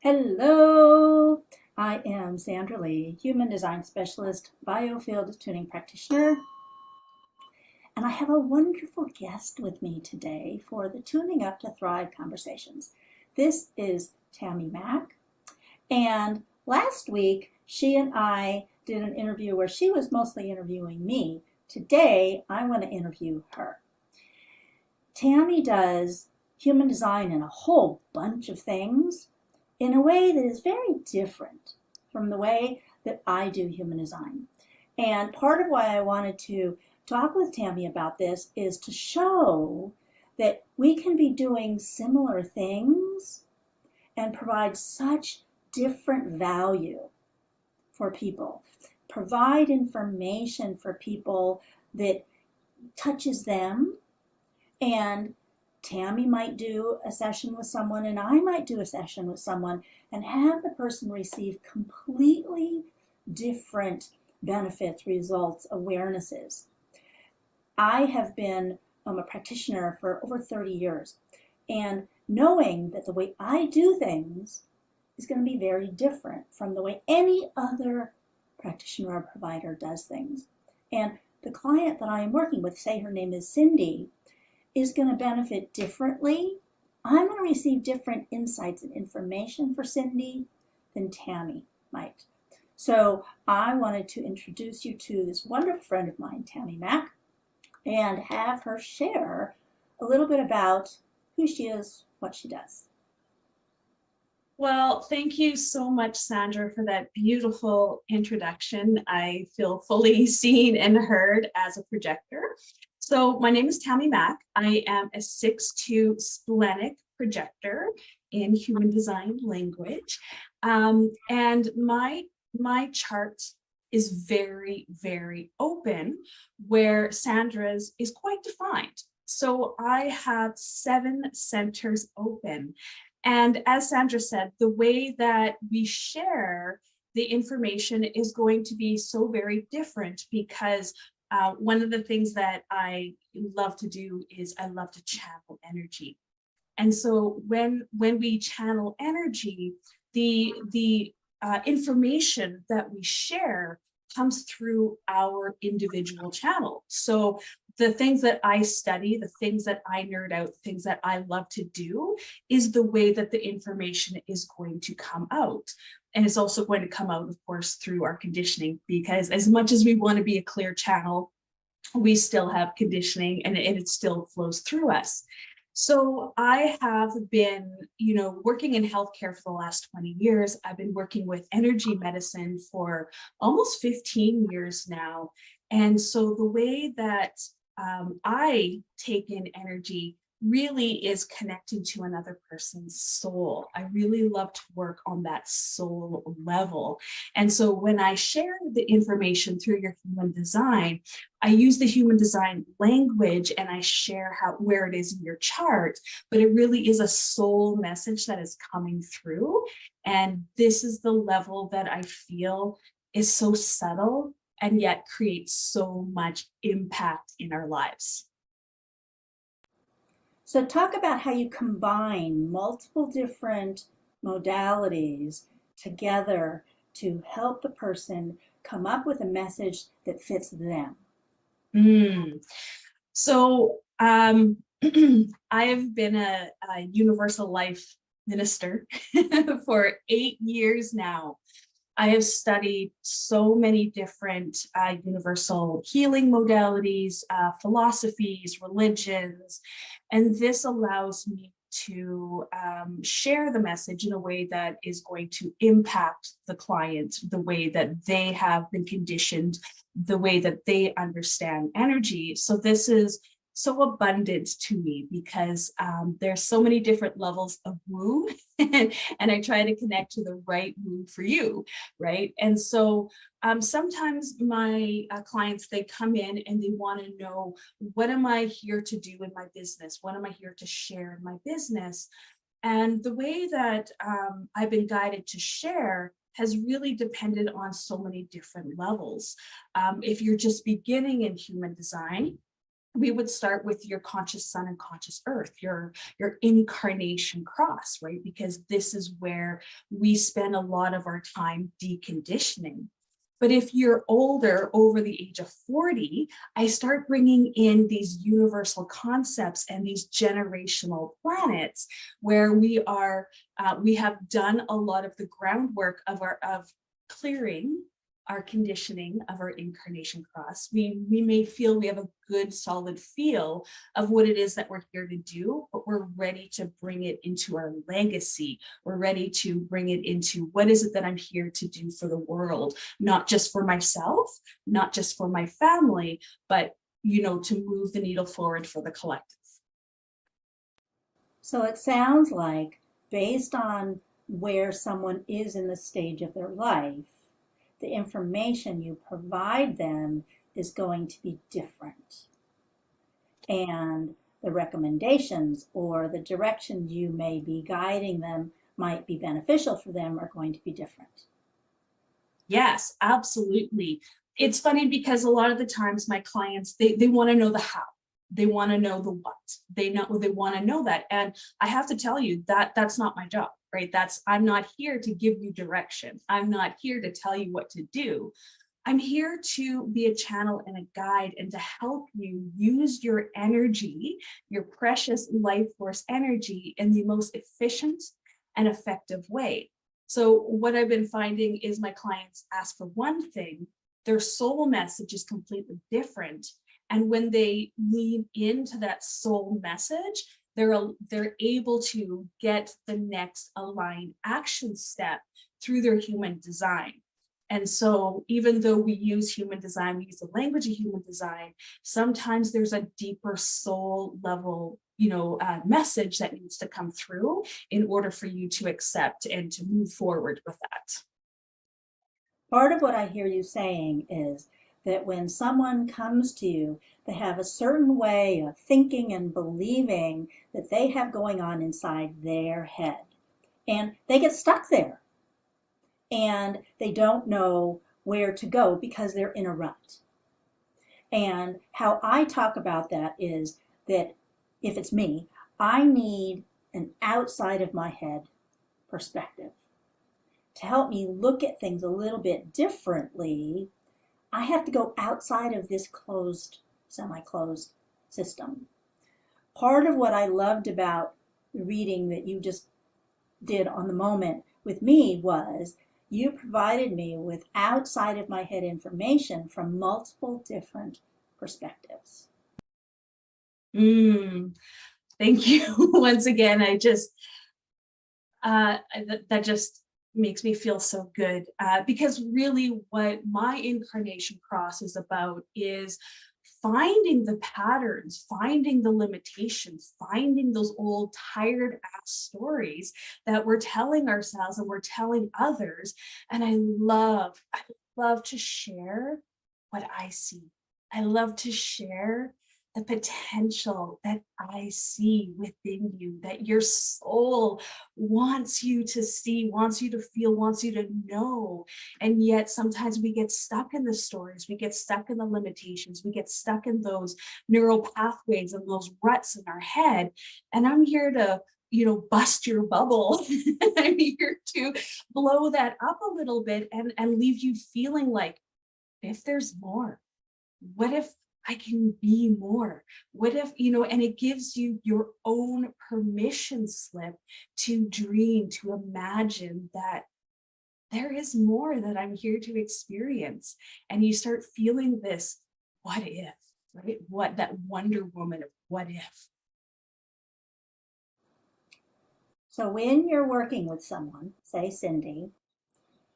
Hello, I am Sandra Lee, Human Design Specialist, Biofield Tuning Practitioner, and I have a wonderful guest with me today for the Tuning Up to Thrive conversations. This is Tammy Mack, and last week she and I did an interview where she was mostly interviewing me. Today I want to interview her. Tammy does human design in a whole bunch of things in a way that is very different from the way that I do human design. And part of why I wanted to talk with Tammy about this is to show that we can be doing similar things and provide such different value for people, provide information for people that touches them. And Tammy might do a session with someone, and I might do a session with someone, and have the person receive completely different benefits, results, awarenesses. I have been a practitioner for over 30 years, and knowing that the way I do things is going to be very different from the way any other practitioner or provider does things. And the client that I am working with, say her name is Cindy, is going to benefit differently. I'm going to receive different insights and information for Cindy than Tammy might. So I wanted to introduce you to this wonderful friend of mine, Tammy Mack, and have her share a little bit about who she is, what she does. Well, thank you so much, Sandra, for that beautiful introduction. I feel fully seen and heard as a projector. So my name is Tammy Mack. I am a 6'2" splenic projector in human design language. And my chart is very, very open, where Sandra's is quite defined. So I have 7 centers open. And as Sandra said, the way that we share the information is going to be so very different because one of the things that I love to do is I love to channel energy. And so when we channel energy, the information that we share comes through our individual channel. So the things that I study, the things that I nerd out, the things that I love to do is the way that the information is going to come out. And it's also going to come out, of course, through our conditioning, because as much as we want to be a clear channel, we still have conditioning and it still flows through us. So I have been, working in healthcare for the last 20 years. I've been working with energy medicine for almost 15 years now. And so the way that I take in energy really is connecting to another person's soul. I really love to work on that soul level. And so when I share the information through your human design, I use the human design language and I share where it is in your chart, but it really is a soul message that is coming through. And this is the level that I feel is so subtle and yet creates so much impact in our lives. So talk about how you combine multiple different modalities together to help the person come up with a message that fits them. So I have been a universal life minister for 8 years now. I have studied so many different universal healing modalities, philosophies, religions, and this allows me to share the message in a way that is going to impact the client, the way that they have been conditioned, the way that they understand energy. So this is so abundant to me because there's so many different levels of woo and I try to connect to the right woo for you, right? And so sometimes my clients, they come in and they want to know, what am I here to do in my business? What am I here to share in my business? And the way that I've been guided to share has really depended on so many different levels. If you're just beginning in human design, we would start with your conscious sun and conscious earth, your incarnation cross, right? Because this is where we spend a lot of our time deconditioning. But if you're older, over the age of 40, I start bringing in these universal concepts and these generational planets where we have done a lot of the groundwork of clearing our conditioning of our incarnation cross. We may feel we have a good solid feel of what it is that we're here to do, but we're ready to bring it into our legacy. We're ready to bring it into what is it that I'm here to do for the world, not just for myself, not just for my family, but to move the needle forward for the collective. So it sounds like, based on where someone is in the stage of their life, the information you provide them is going to be different. And the recommendations or the directions you may be guiding them might be beneficial for them are going to be different. Yes, absolutely. It's funny because a lot of the times my clients, they want to know the how. They want to know the what. They want to know that. And I have to tell you that that's not my job. Right? I'm not here to give you direction. I'm not here to tell you what to do. I'm here to be a channel and a guide and to help you use your energy, your precious life force energy, in the most efficient and effective way. So what I've been finding is my clients ask for one thing, their soul message is completely different. And when they lean into that soul message, they're able to get the next aligned action step through their human design. And so even though we use human design, we use the language of human design, sometimes there's a deeper soul level, message that needs to come through in order for you to accept and to move forward with that. Part of what I hear you saying is that when someone comes to you, they have a certain way of thinking and believing that they have going on inside their head. And they get stuck there. And they don't know where to go because they're in a rut. And how I talk about that is that if it's me, I need an outside of my head perspective to help me look at things a little bit differently. I have to go outside of this closed, semi-closed system. Part of what I loved about the reading that you just did on the moment with me was you provided me with outside of my head information from multiple different perspectives. Thank you. Once again, I just, that just makes me feel so good, because really what my incarnation cross is about is finding the patterns, finding the limitations, finding those old tired ass stories that we're telling ourselves and we're telling others. And I love to share what I see. I love to share the potential that I see within you, that your soul wants you to see, wants you to feel, wants you to know. And yet sometimes we get stuck in the stories, we get stuck in the limitations, we get stuck in those neural pathways and those ruts in our head. And I'm here to bust your bubble. I'm here to blow that up a little bit and leave you feeling like, if there's more, what if I can be more? What if, and it gives you your own permission slip to dream, to imagine that there is more that I'm here to experience. And you start feeling this, what if, right? What that Wonder Woman of what if. So when you're working with someone, say Cindy,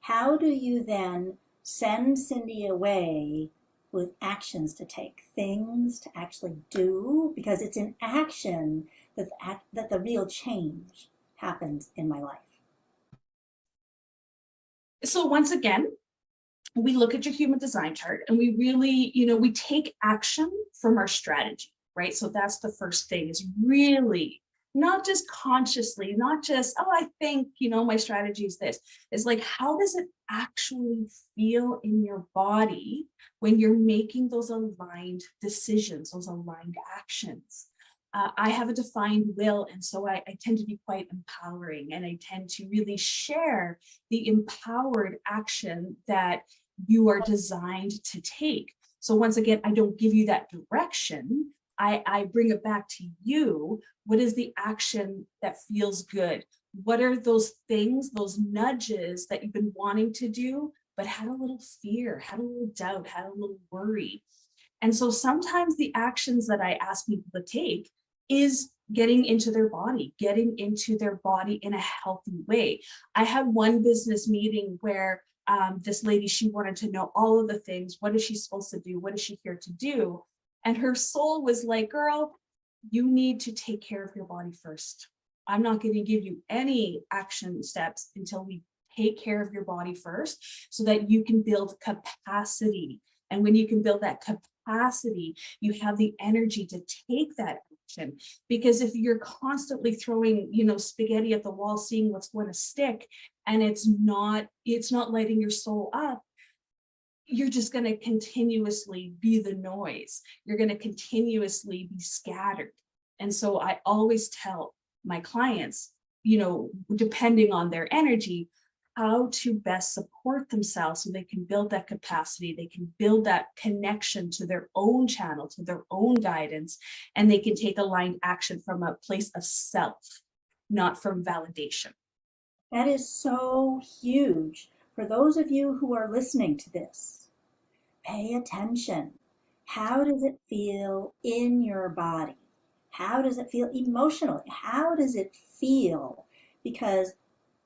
how do you then send Cindy away with actions to take, things to actually do? Because it's in action that the real change happens in my life. So once again, we look at your human design chart and we really, we take action from our strategy, right? So that's the first thing, is really not just consciously, not just, oh, I think, my strategy is this. It's like, how does it actually feel in your body when you're making those aligned decisions, those aligned actions? I have a defined will, and so I tend to be quite empowering, and I tend to really share the empowered action that you are designed to take. So once again, I don't give you that direction. I bring it back to you. What is the action that feels good? What are those things, those nudges that you've been wanting to do, but had a little fear, had a little doubt, had a little worry? And so sometimes the actions that I ask people to take is getting into their body in a healthy way. I had one business meeting where this lady, she wanted to know all of the things. What is she supposed to do? What is she here to do? And her soul was like, girl, you need to take care of your body first. I'm not going to give you any action steps until we take care of your body first, so that you can build capacity. And when you can build that capacity, you have the energy to take that action. Because if you're constantly throwing, spaghetti at the wall, seeing what's going to stick, and it's not lighting your soul up, you're just going to continuously be the noise. You're going to continuously be scattered. And so I always tell my clients, depending on their energy, how to best support themselves so they can build that capacity, they can build that connection to their own channel, to their own guidance, and they can take aligned action from a place of self, not from validation. That is so huge. For those of you who are listening to this, pay attention. How does it feel in your body? How does it feel emotionally? How does it feel? Because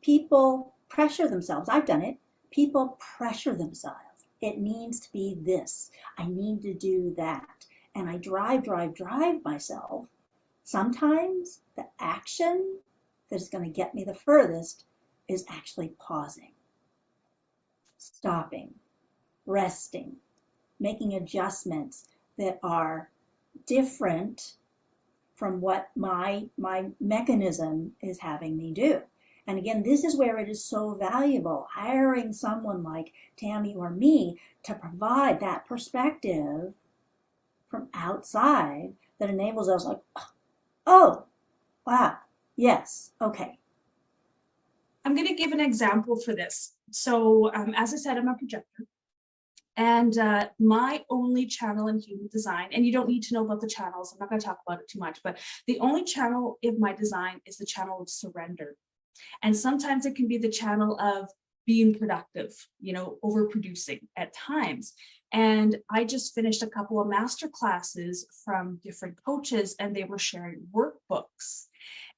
people pressure themselves. I've done it. People pressure themselves. It needs to be this. I need to do that. And I drive myself. Sometimes the action that is going to get me the furthest is actually pausing, stopping, resting, making adjustments that are different from what my mechanism is having me do. And again, this is where it is so valuable, hiring someone like Tammy or me to provide that perspective from outside that enables us like, oh, wow, yes, okay. I'm going to give an example for this. So as I said, I'm a projector. And my only channel in human design, and you don't need to know about the channels, I'm not going to talk about it too much, but the only channel in my design is the channel of surrender. And sometimes it can be the channel of being productive, overproducing at times. And I just finished a couple of master classes from different coaches, and they were sharing workbooks.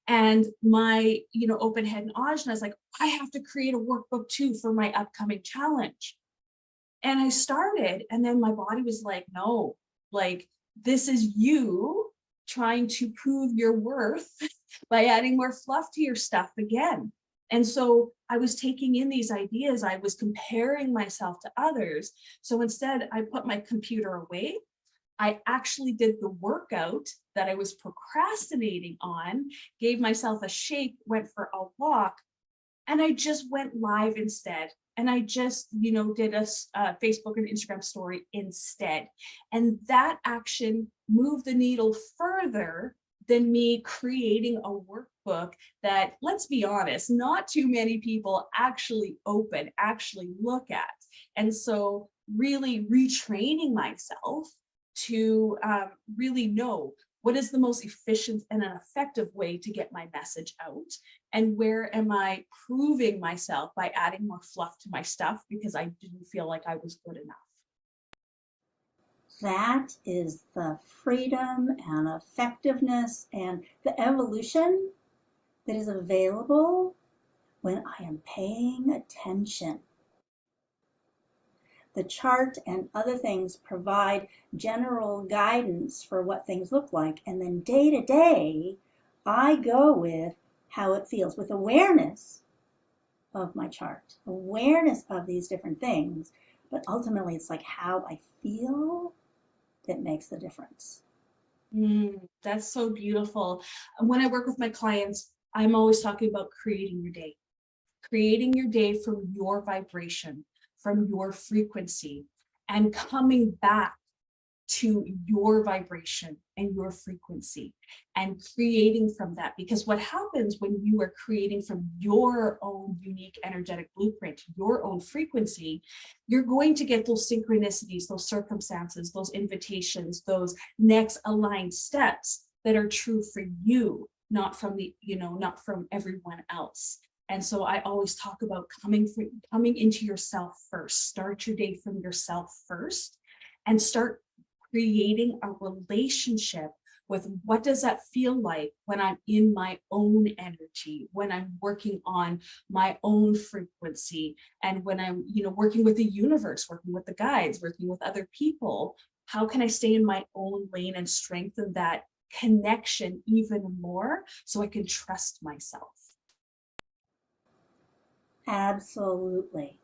And my, open head and ajna is like, I have to create a workbook too for my upcoming challenge. And I started, and then my body was like, no, like, this is you trying to prove your worth by adding more fluff to your stuff again. And so I was taking in these ideas, I was comparing myself to others. So instead, I put my computer away. I actually did the workout that I was procrastinating on, gave myself a shake, went for a walk, and I just went live instead. And I just, did a Facebook and Instagram story instead. And that action moved the needle further than me creating a workbook that, let's be honest, not too many people actually open, actually look at. And so really retraining myself to really know what is the most efficient and an effective way to get my message out, and where am I proving myself by adding more fluff to my stuff because I didn't feel like I was good enough. That is the freedom and effectiveness and the evolution that is available when I am paying attention. The chart and other things provide general guidance for what things look like. And then day to day, I go with how it feels, with awareness of my chart, awareness of these different things. But ultimately, it's like how I feel that makes the difference. That's so beautiful. And when I work with my clients, I'm always talking about creating your day from your vibration, from your frequency, and coming back to your vibration and your frequency and creating from that. Because what happens when you are creating from your own unique energetic blueprint, your own frequency, you're going to get those synchronicities, those circumstances, those invitations, those next aligned steps that are true for you, not from not from everyone else. And so I always talk about coming into yourself first. Start your day from yourself first and start creating a relationship with what does that feel like when I'm in my own energy, when I'm working on my own frequency, and when I'm, working with the universe, working with the guides, working with other people. How can I stay in my own lane and strengthen that connection even more so I can trust myself? Absolutely.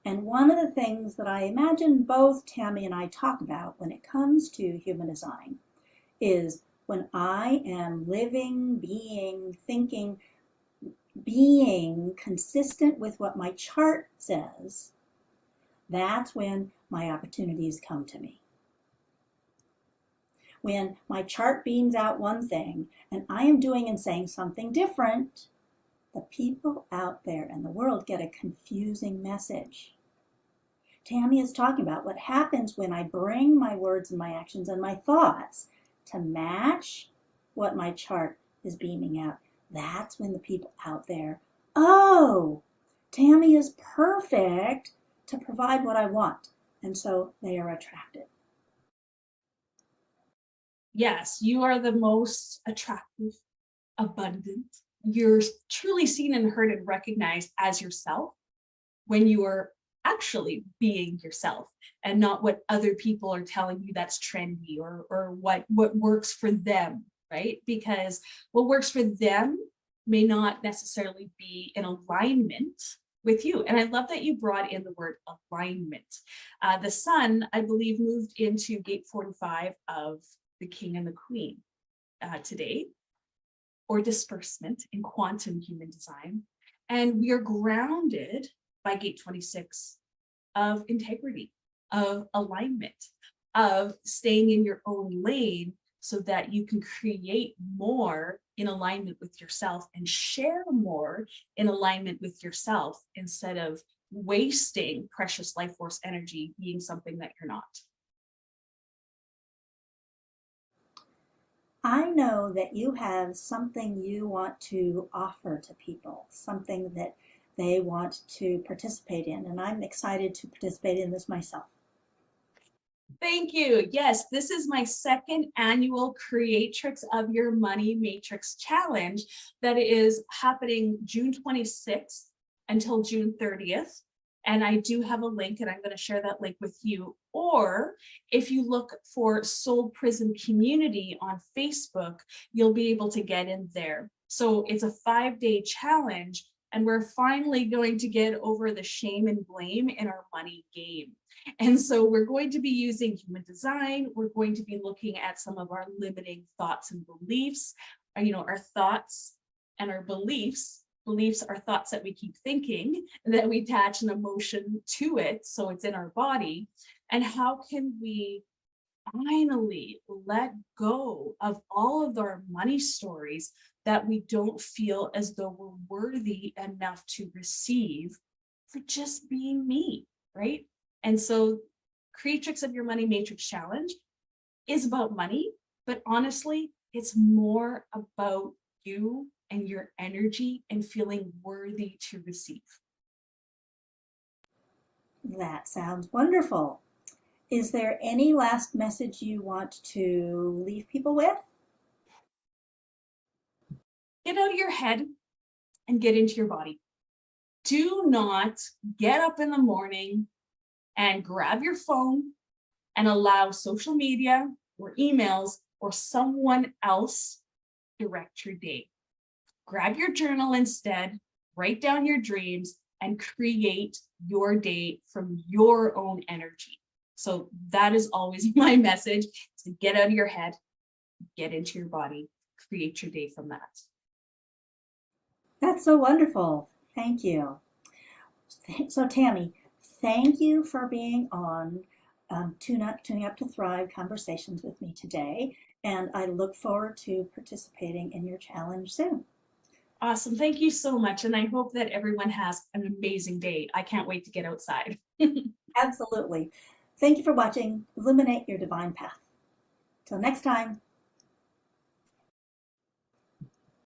And one of the things that I imagine both Tammy and I talk about when it comes to human design is when I am living, being, thinking, being consistent with what my chart says, that's when my opportunities come to me. When my chart beams out one thing and I am doing and saying something different, the people out there in the world get a confusing message. Tammy is talking about what happens when I bring my words and my actions and my thoughts to match what my chart is beaming out. That's when the people out there, oh, Tammy is perfect to provide what I want. And so they are attracted. Yes, you are the most attractive, abundant. You're truly seen and heard and recognized as yourself when you are actually being yourself and not what other people are telling you that's trendy or what works for them, right? Because what works for them may not necessarily be in alignment with you. And I love that you brought in the word alignment. The sun, I believe, moved into gate 45 of the king and the queen today, or disbursement in quantum human design. And we are grounded by gate 26 of integrity, of alignment, of staying in your own lane so that you can create more in alignment with yourself and share more in alignment with yourself instead of wasting precious life force energy being something that you're not. I know that you have something you want to offer to people, something that they want to participate in, and I'm excited to participate in this myself. Thank you. Yes, this is my second annual Creatrix of Your Money Matrix Challenge that is happening June 26th until June 30th. And I do have a link, and I'm going to share that link with you. Or if you look for Soulprism Community on Facebook, you'll be able to get in there. So it's a 5-day challenge, and we're finally going to get over the shame and blame in our money game. And so we're going to be using human design. We're going to be looking at some of our limiting thoughts and beliefs, our thoughts and our beliefs. Beliefs are thoughts that we keep thinking, and that we attach an emotion to it, so it's in our body. And how can we finally let go of all of our money stories that we don't feel as though we're worthy enough to receive for just being me, right? And so Creatrix of Your Money Matrix Challenge is about money, but honestly, it's more about you and your energy and feeling worthy to receive. That sounds wonderful. Is there any last message you want to leave people with? Get out of your head and get into your body. Do not get up in the morning and grab your phone and allow social media or emails or someone else direct your day. Grab your journal instead, write down your dreams, and create your day from your own energy. So that is always my message, is to get out of your head get into your body, create your day from that. That's so wonderful. Thank you. So Tammy, thank you for being on Tuning Up to Thrive conversations with me today. And I look forward to participating in your challenge soon. Awesome. Thank you so much. And I hope that everyone has an amazing day. I can't wait to get outside. Absolutely. Thank you for watching Illuminate Your Divine Path. Till next time.